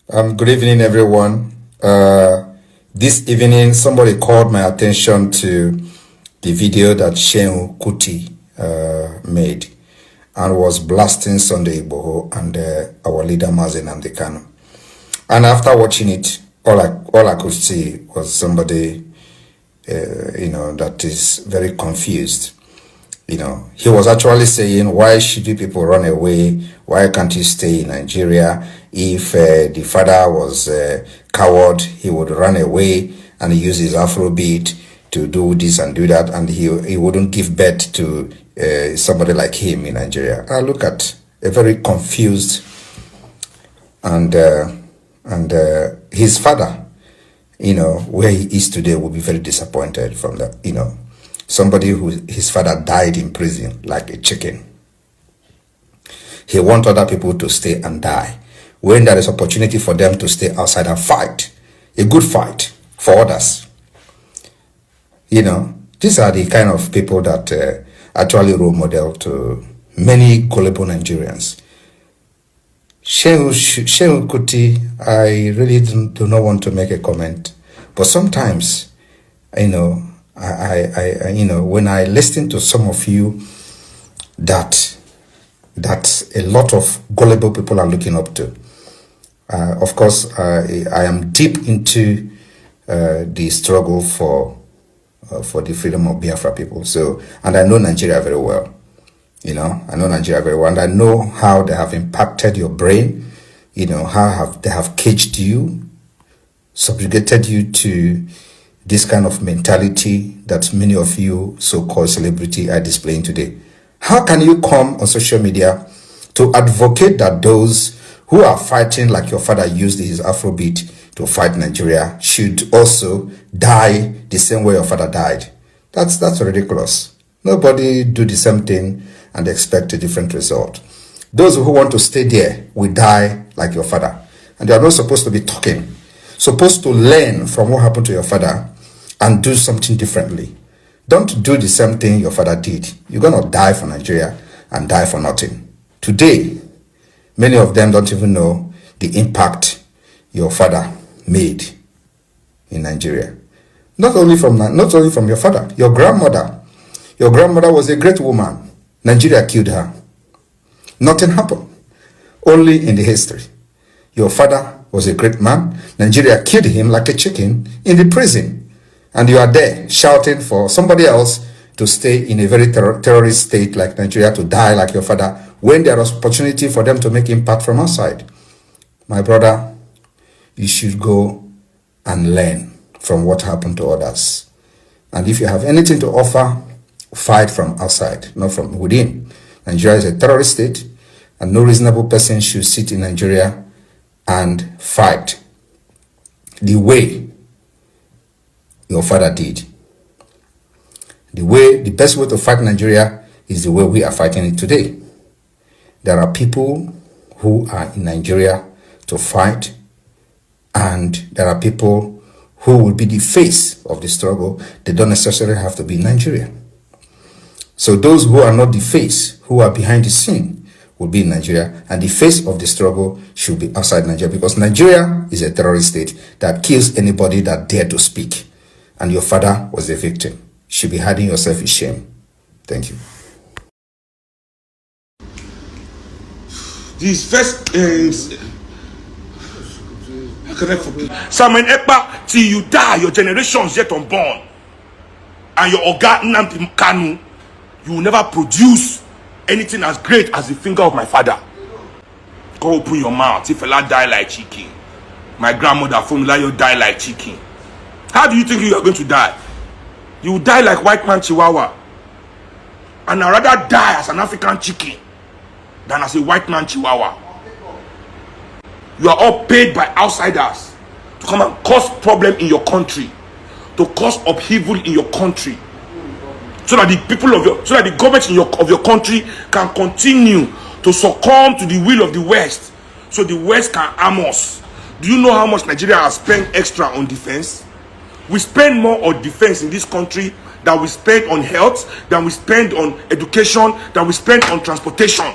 Good evening, everyone. This evening, somebody called my attention to the video that Seun Kuti made and was blasting Sunday Igboho and our leader Mazen Kanu. And after watching it, all I could see was somebody, that is very confused. He was actually saying, why should you people run away? Why can't you stay in Nigeria? If the father was a coward, he would run away and use his Afrobeat to do this and do that, and he wouldn't give birth to somebody like him in Nigeria. I look at a very confused and his father, where he is today, will be very disappointed from that, somebody who his father died in prison like a chicken. He wants other people to stay and die when there is opportunity for them to stay outside and fight a good fight for others. These are the kind of people that actually role model to many gullible Nigerians. Seun Kuti, I really do not want to make a comment, but sometimes, I when I listen to some of you that a lot of gullible people are looking up to. Of course, I am deep into the struggle for the freedom of Biafra people. So, and I know Nigeria very well. I know Nigeria very well, and I know how they have impacted your brain. How they have caged you, subjugated you to this kind of mentality that many of you so-called celebrity are displaying today. How can you come on social media to advocate that those who are fighting like your father used his Afrobeat to fight Nigeria should also die the same way your father died? That's ridiculous. Nobody do the same thing and expect a different result. Those who want to stay there will die like your father. And they are not supposed to be talking. Supposed to learn from what happened to your father and do something differently. Don't do the same thing your father did. You're going to die for Nigeria and die for nothing. Today, many of them don't even know the impact your father made in Nigeria. Not only from your father, your grandmother. Your grandmother was a great woman. Nigeria killed her. Nothing happened. Only in the history. Your father was a great man. Nigeria killed him like a chicken in the prison. And you are there shouting for somebody else to stay in a very terrorist state like Nigeria, to die like your father, when there was opportunity for them to make impact from outside. My brother, you should go and learn from what happened to others. And if you have anything to offer, fight from outside, not from within. Nigeria is a terrorist state, and no reasonable person should sit in Nigeria and fight the way your father did. The best way to fight Nigeria is the way we are fighting it today. There are people who are in Nigeria to fight, and there are people who will be the face of the struggle. They don't necessarily have to be in Nigeria. So those who are not the face, who are behind the scene, will be in Nigeria, and the face of the struggle should be outside Nigeria, because Nigeria is a terrorist state that kills anybody that dare to speak. And your father was a victim. You should be hiding yourself in shame. Thank you. These first how can I forget? Samuel Ekpa, till you die, your generations yet unborn, and your Oga Nnamdi Kanu, you will never produce anything as great as the finger of my father. Go open your mouth. If Allah die like chicken, my grandmother Funmilayo die like chicken. How do you think you are going to die? You will die like white man Chihuahua. And I'd rather die as an African chicken than as a white man Chihuahua. You are all paid by outsiders to come and cause problem in your country, to cause upheaval in your country, so that the people so that the government of your country can continue to succumb to the will of the West, so the West can arm us. Do you know how much Nigeria has spent extra on defense? We spend more on defense in this country than we spend on health, than we spend on education, than we spend on transportation.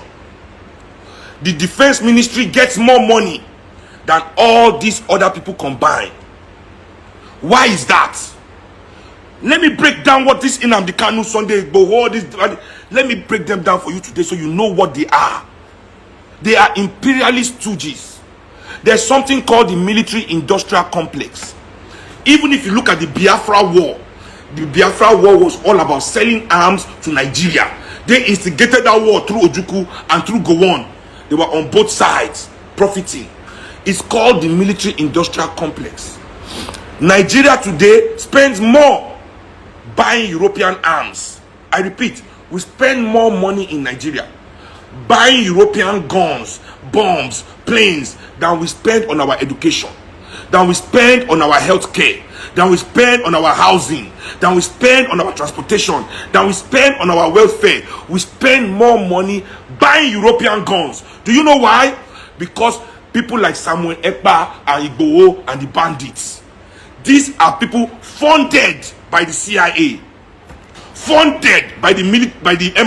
The defense ministry gets more money than all these other people combined. Why is that? Let me break down what this Nnamdi Kanu, Sunday Igboho, this, let me break them down for you today so you know what they are. They are imperialist stooges. There's something called the military-industrial complex. Even if you look at the Biafra war was all about selling arms to Nigeria. They instigated that war through Ojukwu and through Gowon. They were on both sides profiting. It's called the military-industrial complex. Nigeria today spends more buying European arms. I repeat, we spend more money in Nigeria buying European guns, bombs, planes than we spend on our education, than we spend on our health care, than we spend on our housing, than we spend on our transportation, than we spend on our welfare. We spend more money buying European guns. Do you know why? Because people like Samuel Ekpa and Igboho and the bandits, these are people funded by the CIA, funded by the MI.